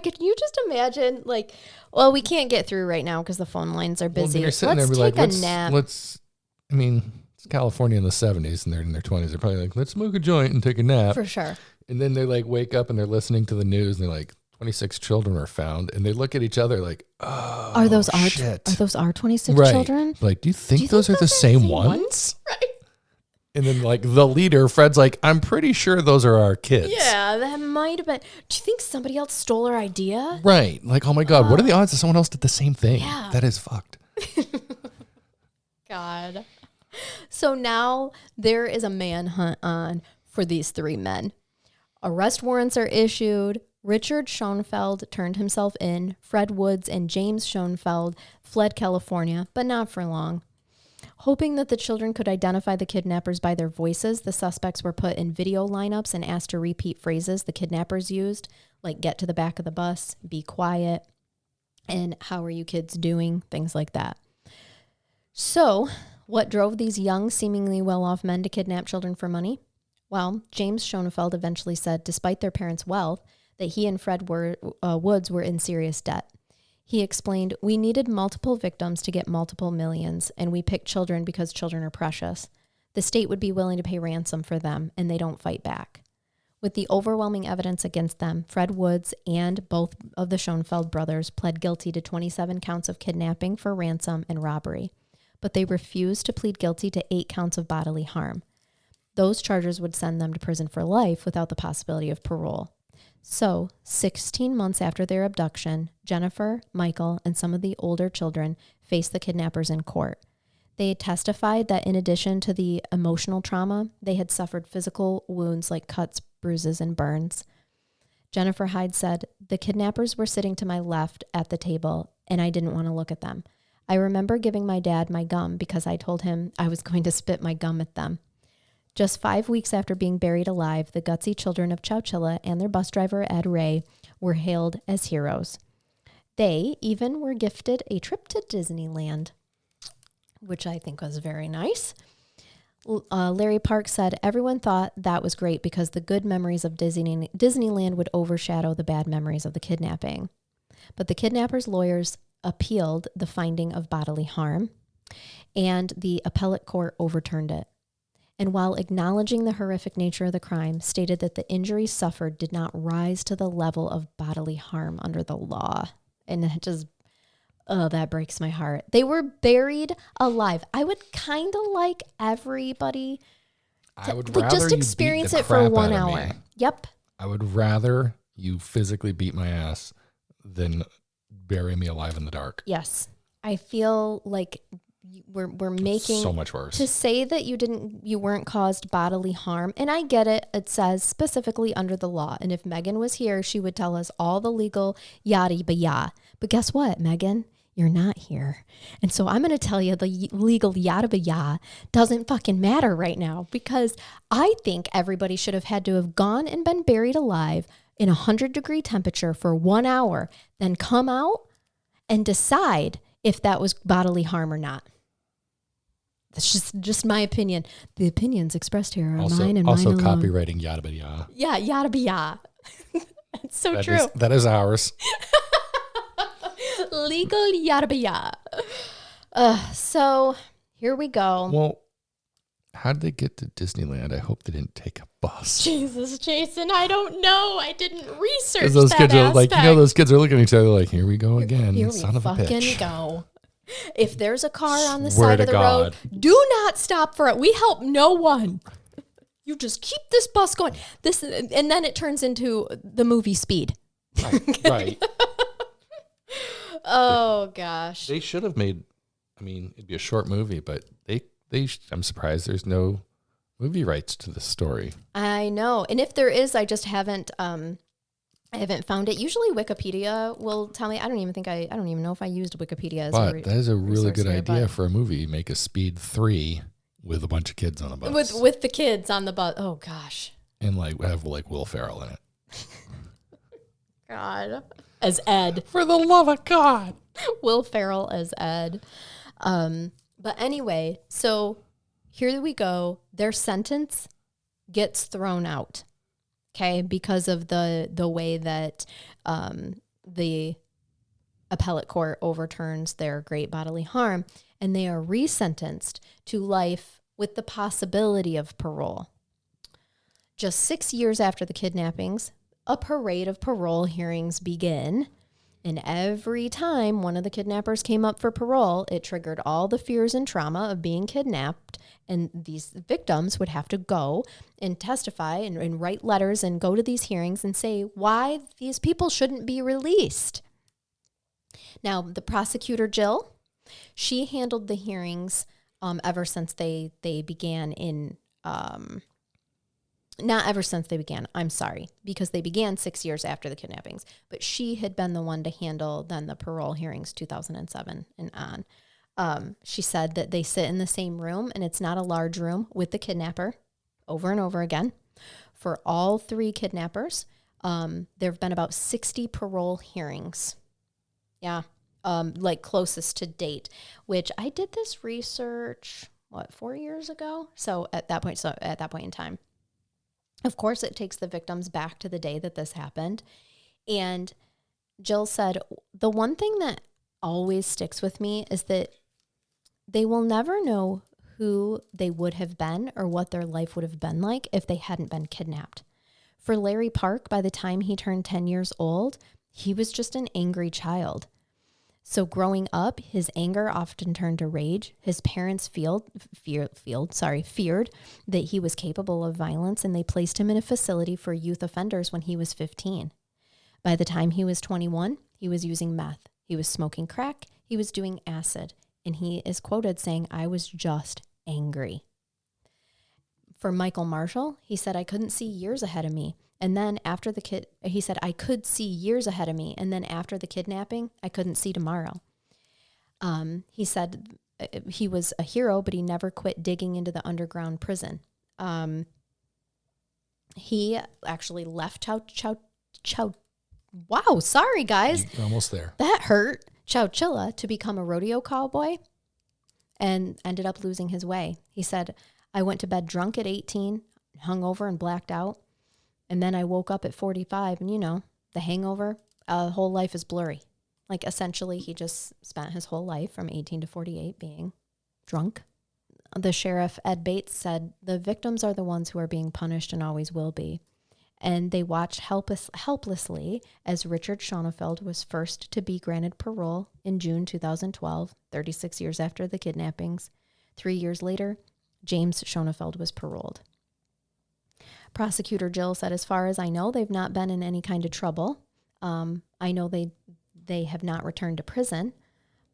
S1: could you just imagine, like, well, we can't get through right now because the phone lines are busy.
S3: Let's take a nap. It's California in the 70s and they're in their 20s. They're probably like, let's smoke a joint and take a nap.
S1: For sure.
S3: And then they like wake up and they're listening to the news and they're like, 26 children were found. And they look at each other like, oh,
S1: are those
S3: shit.
S1: Are those our 26 children?
S3: Like, do you think those are the same ones?
S1: Right.
S3: And then, like, the leader, Fred's like, I'm pretty sure those are our kids.
S1: Yeah, that might have been. Do you think somebody else stole our idea?
S3: Right. Like, oh, my God, what are the odds that someone else did the same thing?
S1: Yeah.
S3: That is fucked.
S1: God. So now there is a manhunt on for these three men. Arrest warrants are issued. Richard Schoenfeld turned himself in. Fred Woods and James Schoenfeld fled California, but not for long. Hoping that the children could identify the kidnappers by their voices, the suspects were put in video lineups and asked to repeat phrases the kidnappers used, like get to the back of the bus, be quiet, and how are you kids doing, things like that. So, what drove these young, seemingly well-off men to kidnap children for money? Well, James Schoenfeld eventually said, despite their parents' wealth, that he and Fred Woods were in serious debt. He explained, we needed multiple victims to get multiple millions, and we picked children because children are precious. The state would be willing to pay ransom for them, and they don't fight back. With the overwhelming evidence against them, Fred Woods and both of the Schoenfeld brothers pled guilty to 27 counts of kidnapping for ransom and robbery, but they refused to plead guilty to 8 counts of bodily harm. Those charges would send them to prison for life without the possibility of parole. So, 16 months after their abduction, Jennifer, Michael, and some of the older children faced the kidnappers in court. They testified that in addition to the emotional trauma, they had suffered physical wounds like cuts, bruises, and burns. Jennifer Hyde said, "The kidnappers were sitting to my left at the table, and I didn't want to look at them. I remember giving my dad my gum because I told him I was going to spit my gum at them." Just 5 weeks after being buried alive, the gutsy children of Chowchilla and their bus driver, Ed Ray, were hailed as heroes. They even were gifted a trip to Disneyland, which I think was very nice. Larry Park said, "Everyone thought that was great because the good memories of Disneyland would overshadow the bad memories of the kidnapping." But the kidnappers' lawyers appealed the finding of bodily harm, and the appellate court overturned it. And while acknowledging the horrific nature of the crime, stated that the injuries suffered did not rise to the level of bodily harm under the law. And it just, that breaks my heart. They were buried alive. I would kind of like everybody to just experience it for 1 hour. Yep.
S3: I would rather you physically beat my ass than bury me alive in the dark.
S1: Yes. I feel like we're making
S3: so much worse
S1: to say that you weren't caused bodily harm. And I get it. It says specifically under the law. And if Megan was here, she would tell us all the legal yada yada. But guess what, Megan? You're not here. And so I'm going to tell you the legal yada yada doesn't fucking matter right now, because I think everybody should have had to have gone and been buried alive in 100-degree temperature for 1 hour, then come out and decide if that was bodily harm or not. That's just my opinion. The opinions expressed here are mine and
S3: also
S1: mine alone.
S3: Also copywriting yada be yada.
S1: Yeah, yada be yada. It's so true.
S3: That is ours.
S1: Legal yada be yada. So here we go.
S3: Well, how did they get to Disneyland? I hope they didn't take a bus.
S1: Jesus, Jason, I don't know. I didn't research
S3: those
S1: that
S3: kids are
S1: aspect.
S3: like, those kids are looking at each other like, here we go again.
S1: Here
S3: son
S1: we
S3: of a
S1: fucking
S3: bitch.
S1: go. If there's a car on the
S3: Swear
S1: side
S3: to
S1: of the
S3: God.
S1: road, do not stop for it. We help no one. You just keep this bus going. And then it turns into the movie Speed.
S3: Right.
S1: Oh gosh.
S3: They should have made. I mean, it'd be a short movie, but I'm surprised there's no movie rights to this story.
S1: I know, and if there is, I just haven't. I haven't found it. Usually Wikipedia will tell me. I don't even know if I used Wikipedia as
S3: But that is a really good
S1: here,
S3: idea for a movie. Make a Speed 3 with a bunch of kids on a bus.
S1: With the kids on the bus. Oh gosh.
S3: And have Will Ferrell in it.
S1: God. As Ed.
S3: For the love of God.
S1: Will Ferrell as Ed. But anyway, so here we go. Their sentence gets thrown out. Okay, because of the way that the appellate court overturns their great bodily harm, and they are resentenced to life with the possibility of parole. Just 6 years after the kidnappings, a parade of parole hearings begin, and every time one of the kidnappers came up for parole, it triggered all the fears and trauma of being kidnapped. And these victims would have to go and testify and write letters and go to these hearings and say why these people shouldn't be released. Now, the prosecutor, Jill, she handled the hearings ever since they began in... Not ever since they began, I'm sorry, because they began 6 years after the kidnappings. But she had been the one to handle then the parole hearings, 2007 and on. She said that they sit in the same room, and it's not a large room, with the kidnapper over and over again. For all three kidnappers, there have been about 60 parole hearings. Yeah, closest to date, which I did this research, 4 years ago? So at that point in time. Of course, it takes the victims back to the day that this happened. And Jill said, the one thing that always sticks with me is that they will never know who they would have been or what their life would have been like if they hadn't been kidnapped. For Larry Park, by the time he turned 10 years old, he was just an angry child. So growing up, his anger often turned to rage. His parents feared that he was capable of violence, and they placed him in a facility for youth offenders when he was 15. By the time he was 21, he was using meth. He was smoking crack. He was doing acid. And he is quoted saying, "I was just angry." For Michael Marshall, he said, "I couldn't see years ahead of me. And then after he said, I could see years ahead of me. And then after the kidnapping, I couldn't see tomorrow." He said he was a hero, but he never quit digging into the underground prison. He actually left wow, sorry guys.
S3: You're almost there.
S1: That hurt. Chowchilla to become a rodeo cowboy and ended up losing his way. He said, "I went to bed drunk at 18, hungover and blacked out. And then I woke up at 45 and, the hangover, whole life is blurry." Like essentially he just spent his whole life from 18 to 48 being drunk. The sheriff, Ed Bates, said, "The victims are the ones who are being punished and always will be." And they watched helplessly as Richard Schoenfeld was first to be granted parole in June 2012, 36 years after the kidnappings. 3 years later, James Schoenfeld was paroled. Prosecutor Jill said, "As far as I know, they've not been in any kind of trouble. I know they have not returned to prison,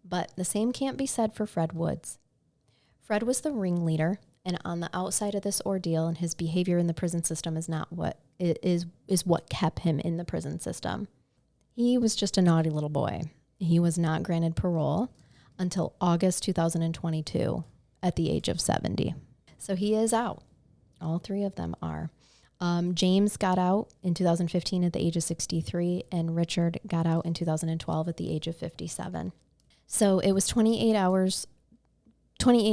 S1: but the same can't be said for Fred Woods." Fred was the ringleader, and on the outside of this ordeal, and his behavior in the prison system is not what is what kept him in the prison system. He was just a naughty little boy. He was not granted parole until August 2022 at the age of 70. So he is out. All three of them are. James got out in 2015 at the age of 63, and Richard got out in 2012 at the age of 57. So it was 28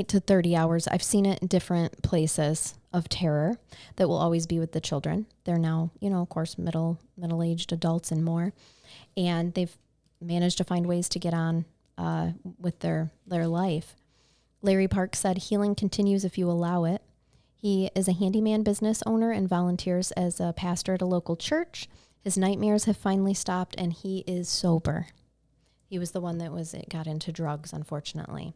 S1: to 30 hours. I've seen it in different places of terror that will always be with the children. They're now, of course, middle-aged adults and more. And they've managed to find ways to get on with their life. Larry Park said, "Healing continues if you allow it." He is a handyman business owner and volunteers as a pastor at a local church. His nightmares have finally stopped, and he is sober. He was the one that got into drugs, unfortunately.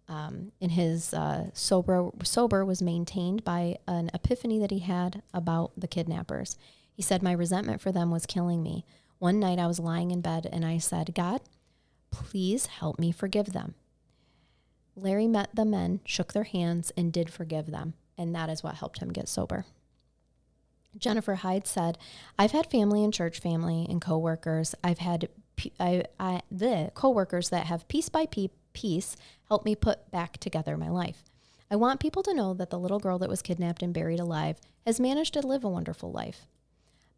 S1: And his sober was maintained by an epiphany that he had about the kidnappers. He said, "My resentment for them was killing me. One night I was lying in bed and I said, 'God, please help me forgive them.' Larry met the men, shook their hands, and did forgive them. And that is what helped him get sober." Jennifer Hyde said, "I've had family and church family and coworkers. I've had the coworkers that have piece by piece helped me put back together my life. I want people to know that the little girl that was kidnapped and buried alive has managed to live a wonderful life."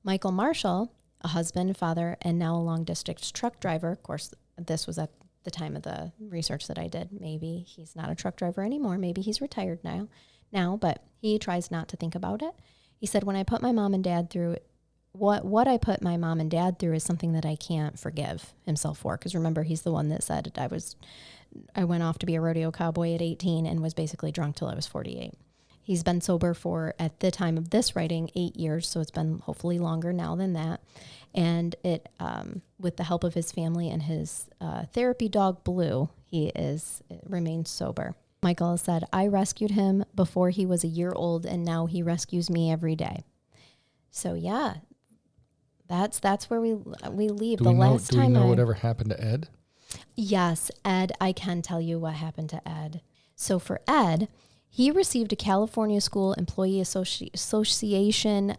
S1: Michael Marshall, a husband, father, and now a long-distance truck driver. Of course, this was at the time of the research that I did. Maybe he's not a truck driver anymore. Maybe he's retired now, but he tries not to think about it. He said, "When I put my mom and dad through what I put my mom and dad through is something that I can't forgive himself for." Because remember, he's the one that said, I went off to be a rodeo cowboy at 18 and was basically drunk till I was 48. He's been sober for, at the time of this writing, 8 years. So it's been hopefully longer now than that. And it, with the help of his family and his therapy dog, Blue, he remains sober. Michael said, "I rescued him before he was a year old, and now he rescues me every day." So yeah, that's where we leave.
S3: Do we know whatever happened to Ed?
S1: Yes, Ed, I can tell you what happened to Ed. So for Ed, he received a California School Employee Association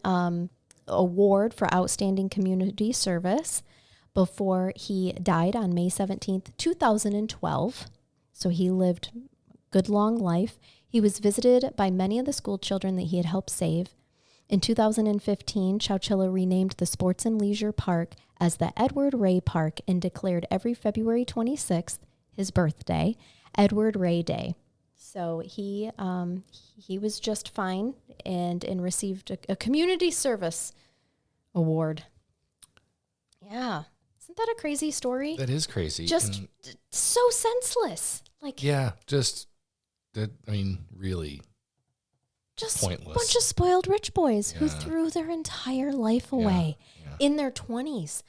S1: award for outstanding community service before he died on May 17th, 2012. So he lived a good long life. He was visited by many of the school children that he had helped save. In 2015, Chowchilla renamed the Sports and Leisure Park as the Edward Ray Park and declared every February 26th, his birthday, Edward Ray Day. So he was just fine and received a community service award. Yeah. Isn't that a crazy story?
S3: That is crazy.
S1: Just so senseless.
S3: Really.
S1: Just
S3: pointless.
S1: A bunch of spoiled rich boys who threw their entire life away in their 20s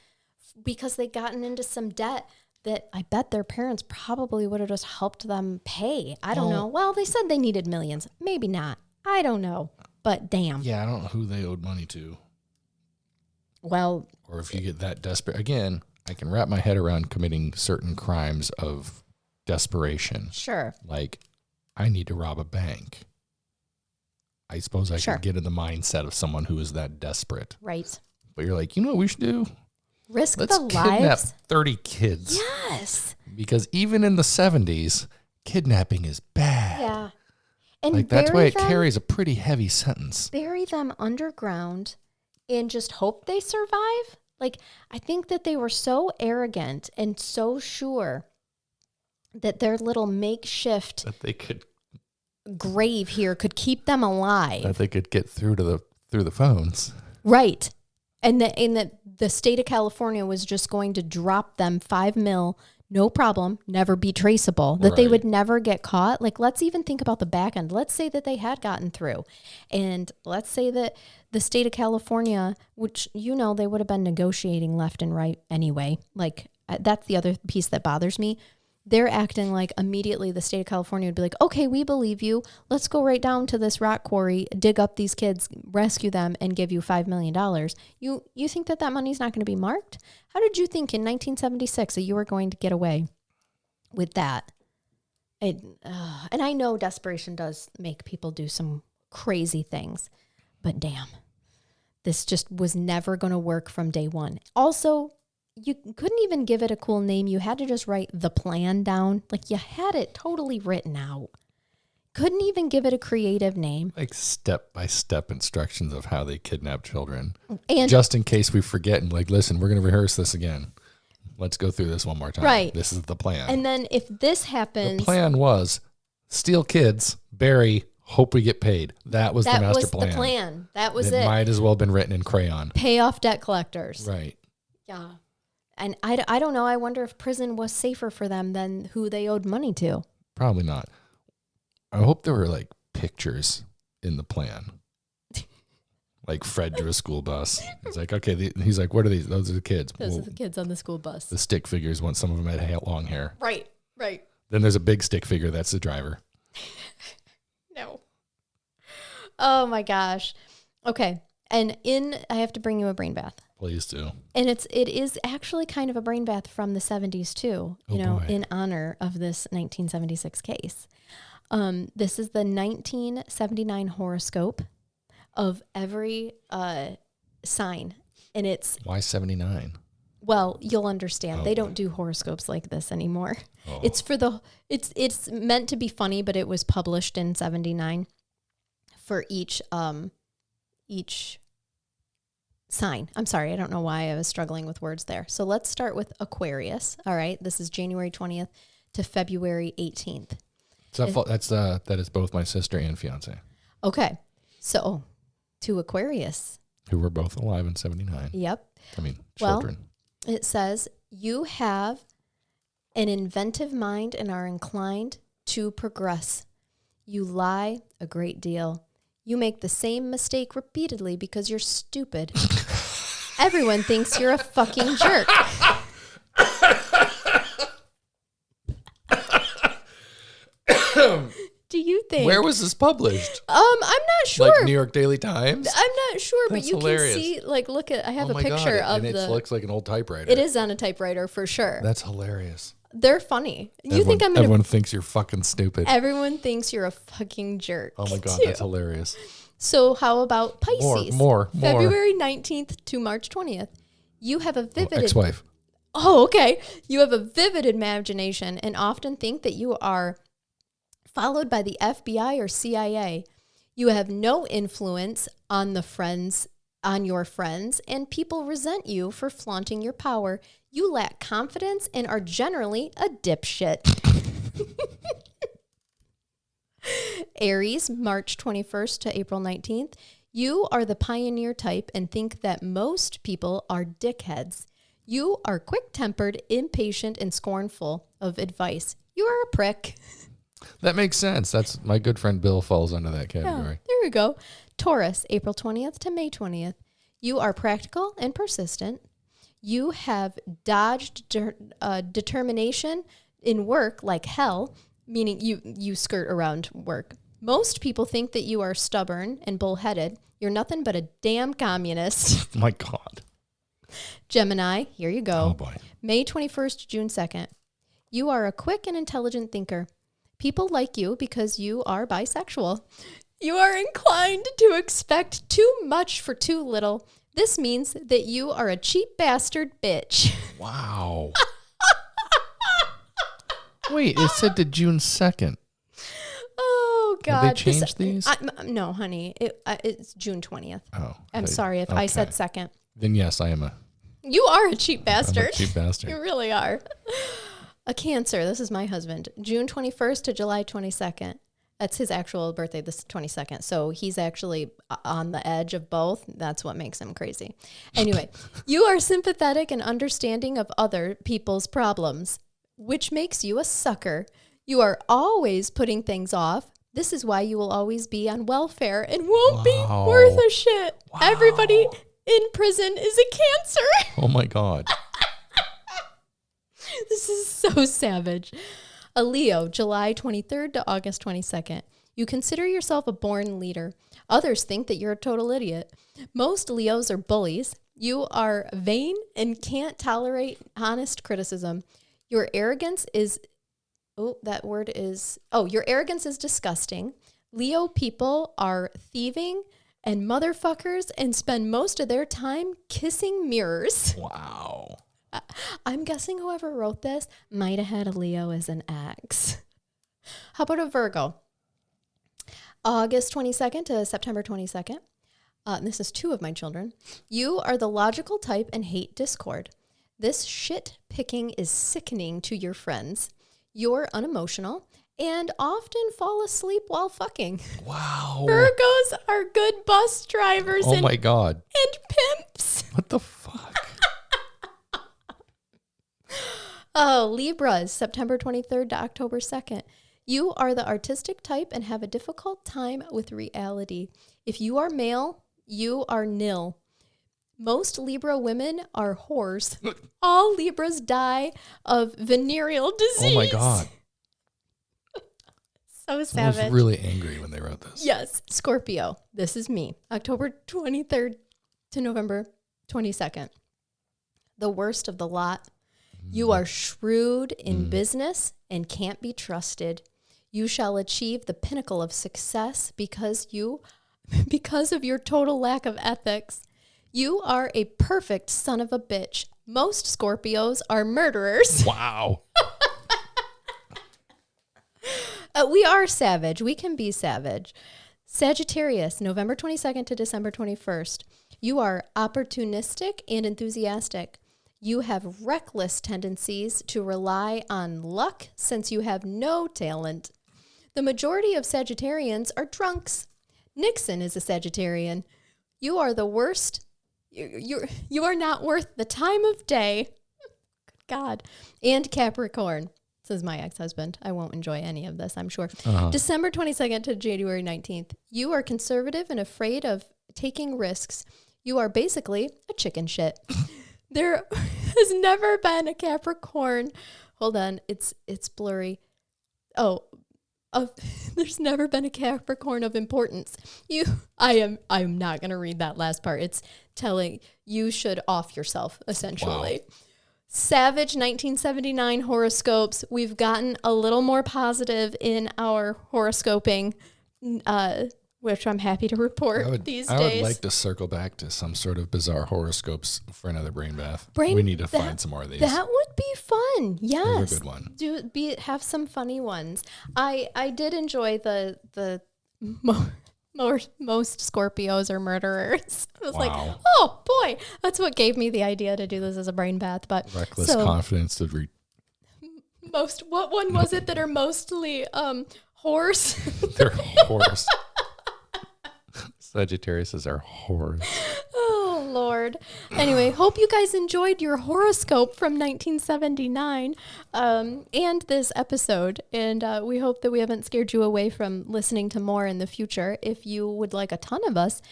S1: because they'd gotten into some debt that I bet their parents probably would have just helped them pay. I don't know. Well, they said they needed millions. Maybe not. I don't know. But damn.
S3: Yeah, I don't know who they owed money to.
S1: Well.
S3: Or if you get that desperate. Again, I can wrap my head around committing certain crimes of desperation.
S1: Sure.
S3: Like, I need to rob a bank. I suppose I could get in the mindset of someone who is that desperate.
S1: Right.
S3: But you're like, you know what we should do?
S1: Let's
S3: kidnap
S1: lives.
S3: 30 kids.
S1: Yes.
S3: Because even in the 70s, kidnapping is bad.
S1: Yeah. And
S3: like, that's why it carries a pretty heavy sentence.
S1: Bury them underground and just hope they survive. Like, I think that they were so arrogant and so sure that their little makeshift
S3: That they could
S1: grave here could keep them alive.
S3: That they could get through the phones.
S1: Right. And the state of California was just going to drop them $5 million, no problem, never be traceable, that they would never get caught. Like, let's even think about the back end. Let's say that they had gotten through. And let's say that the state of California, which, you know, they would have been negotiating left and right anyway. Like, that's the other piece that bothers me. They're acting like immediately the state of California would be like, okay, we believe you. Let's go right down to this rock quarry, dig up these kids, rescue them, and give you $5 million. You think that money's not going to be marked? How did you think in 1976 that you were going to get away with that? And I know desperation does make people do some crazy things, but damn, this just was never going to work from day one. Also, you couldn't even give it a cool name. You had to just write the plan down. Like, you had it totally written out. Couldn't even give it a creative name.
S3: Like step-by-step instructions of how they kidnap children.
S1: And
S3: just in case we forget and like, listen, we're going to rehearse this again. Let's go through this one more time.
S1: Right.
S3: This is the plan.
S1: And then if this happens...
S3: The plan was steal kids, bury, hope we get paid. That was the master plan.
S1: That was the plan. That was it.
S3: It might as well have been written in crayon.
S1: Pay off debt collectors.
S3: Right.
S1: Yeah. And I don't know. I wonder if prison was safer for them than who they owed money to.
S3: Probably not. I hope there were like pictures in the plan. Like Fred drew a school bus. He's like, okay. He's like, what are these? Those are the kids.
S1: Those are the kids on the school bus.
S3: The stick figures want some of them had long hair.
S1: Right.
S3: Then there's a big stick figure. That's the driver.
S1: No. Oh my gosh. Okay. And I have to bring you a brain bath.
S3: Please do.
S1: And it is actually kind of a brain bath from the 70s too, boy. In honor of this 1976 case. This is the 1979 horoscope of every sign. And it's...
S3: Why 79?
S1: Well, you'll understand.
S3: Oh.
S1: They don't do horoscopes like this anymore.
S3: Oh.
S1: It's meant to be funny, but it was published in 79 for each sign. I'm sorry. I don't know why I was struggling with words there. So let's start with Aquarius. All right. This is January 20th to February 18th.
S3: That is both my sister and fiance.
S1: Okay. So to Aquarius.
S3: Who were both alive in 79.
S1: Yep.
S3: I mean, children.
S1: Well, it says you have an inventive mind and are inclined to progress. You lie a great deal. You make the same mistake repeatedly because you're stupid. Everyone thinks you're a fucking jerk. Do you think?
S3: Where was this published?
S1: I'm not sure.
S3: Like New York Daily Times?
S1: I'm not sure,
S3: That's
S1: but you
S3: hilarious.
S1: Can see, like, look at, I have a
S3: my
S1: picture
S3: God.
S1: of
S3: and it looks like an old typewriter.
S1: It is on a typewriter for sure.
S3: That's hilarious.
S1: They're funny.
S3: Everyone thinks you're fucking stupid.
S1: Everyone thinks you're a fucking jerk.
S3: Oh my God,
S1: too.
S3: that's hilarious.
S1: So how about Pisces?
S3: More.
S1: February 19th to March 20th. You have a vivid...
S3: ex-wife.
S1: Oh, okay. You have a vivid imagination and often think that you are followed by the FBI or CIA. You have no influence on your friends, and people resent you for flaunting your power. You lack confidence and are generally a dipshit. Aries, March 21st to April 19th. You are the pioneer type and think that most people are dickheads. You are quick-tempered, impatient, and scornful of advice. You are a prick.
S3: That makes sense. That's my good friend Bill falls under that category.
S1: Yeah, there we go. Taurus, April 20th to May 20th. You are practical and persistent. You have dodged determination in work like hell, meaning you skirt around work. Most people think that you are stubborn and bullheaded. You're nothing but a damn communist.
S3: My God.
S1: Gemini, here you go.
S3: Oh, boy.
S1: May 21st, June 2nd. You are a quick and intelligent thinker. People like you because you are bisexual. You are inclined to expect too much for too little. This means that you are a cheap bastard bitch.
S3: Wow. Wait, it said to June 2nd.
S1: Oh, God.
S3: Have they changed these?
S1: No, honey. It's June 20th.
S3: Oh.
S1: I'm sorry if I said second.
S3: Then yes, I am
S1: You are a cheap bastard.
S3: I'm a cheap bastard.
S1: You really are. A Cancer. This is my husband. June 21st to July 22nd. That's his actual birthday, this 22nd. So he's actually on the edge of both. That's what makes him crazy. Anyway, you are sympathetic and understanding of other people's problems, which makes you a sucker. You are always putting things off. This is why you will always be on welfare and won't be worth a shit. Wow. Everybody in prison is a Cancer.
S3: Oh, my God.
S1: This is so savage. A Leo, July 23rd to August 22nd. You consider yourself a born leader. Others think that you're a total idiot. Most Leos are bullies. You are vain and can't tolerate honest criticism. Your arrogance is, your arrogance is disgusting. Leo people are thieving and motherfuckers and spend most of their time kissing mirrors.
S3: Wow.
S1: I'm guessing whoever wrote this might have had a Leo as an ex. How about a Virgo? August 22nd to September 22nd. This is 2 of my children. You are the logical type and hate discord. This shit picking is sickening to your friends. You're unemotional and often fall asleep while fucking.
S3: Wow.
S1: Virgos are good bus drivers
S3: my God.
S1: And pimps.
S3: What the fuck?
S1: Oh, Libras, September 23rd to October 2nd. You are the artistic type and have a difficult time with reality. If you are male, you are nil. Most Libra women are whores. All Libras die of venereal disease.
S3: Oh, my God.
S1: So
S3: I
S1: savage.
S3: was really angry when they wrote this.
S1: Yes. Scorpio. This is me. October 23rd to November 22nd. The worst of the lot. You are shrewd in business and can't be trusted. You shall achieve the pinnacle of success because of your total lack of ethics. You are a perfect son of a bitch. Most Scorpios are murderers.
S3: Wow.
S1: We are savage. We can be savage. Sagittarius, November 22nd to December 21st. You are opportunistic and enthusiastic. You have reckless tendencies to rely on luck since you have no talent. The majority of Sagittarians are drunks. Nixon is a Sagittarian. You are the worst. You are not worth the time of day. Good God. And Capricorn. This is my ex-husband. I won't enjoy any of this, I'm sure. December 22nd to January 19th. You are conservative and afraid of taking risks. You are basically a chicken shit. There has never been a Capricorn. Hold on, it's blurry. There's never been a Capricorn of importance. I'm not gonna read that last part. It's telling you should off yourself, essentially. Wow. Savage 1979 horoscopes. We've gotten a little more positive in our horoscoping, which I'm happy to report these days.
S3: I would like to circle back to some sort of bizarre horoscopes for another brain bath. We need to find some more of these.
S1: That would be fun. Yes.
S3: Those are a good one.
S1: Have some funny ones. I did enjoy the most Scorpios are murderers. I was like, oh boy, that's what gave me the idea to do this as a brain bath. But
S3: reckless confidence to
S1: what one was it that are mostly horse?
S3: They're horse. Sagittarius are whores.
S1: Oh, Lord. Anyway, hope you guys enjoyed your horoscope from 1979 and this episode. And we hope that we haven't scared you away from listening to more in the future. If you would like a ton of us,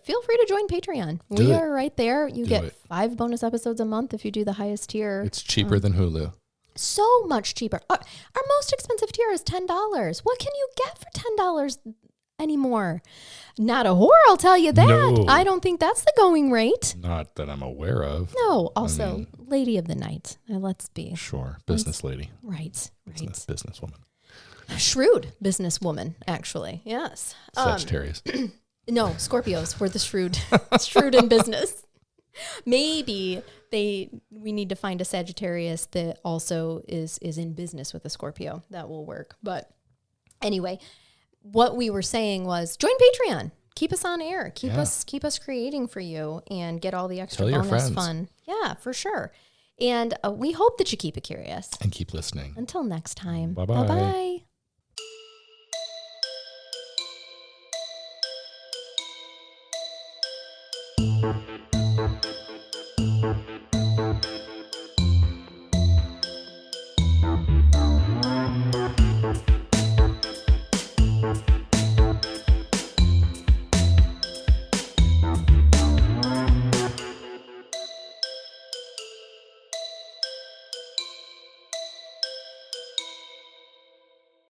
S1: feel free to join Patreon. We are right there. You get 5 bonus episodes a month if you do the highest tier.
S3: It's cheaper than Hulu.
S1: So much cheaper. Our most expensive tier is $10. What can you get for $10 anymore. Not a whore, I'll tell you that.
S3: No.
S1: I don't think that's the going rate.
S3: Not that I'm aware of.
S1: No, also lady of the night. Let's be.
S3: Sure. Business lady.
S1: Right.
S3: Businesswoman.
S1: Shrewd businesswoman, actually. Yes.
S3: Sagittarius.
S1: No, Scorpios. We're the shrewd in business. Maybe we need to find a Sagittarius that also is in business with a Scorpio. That will work. But anyway, what we were saying was join Patreon. Keep us on air. Keep us creating for you and get all the extra bonus fun. Yeah, for sure. And we hope that you keep it curious.
S3: And keep listening.
S1: Until next time.
S3: Bye-bye.
S1: Bye-bye.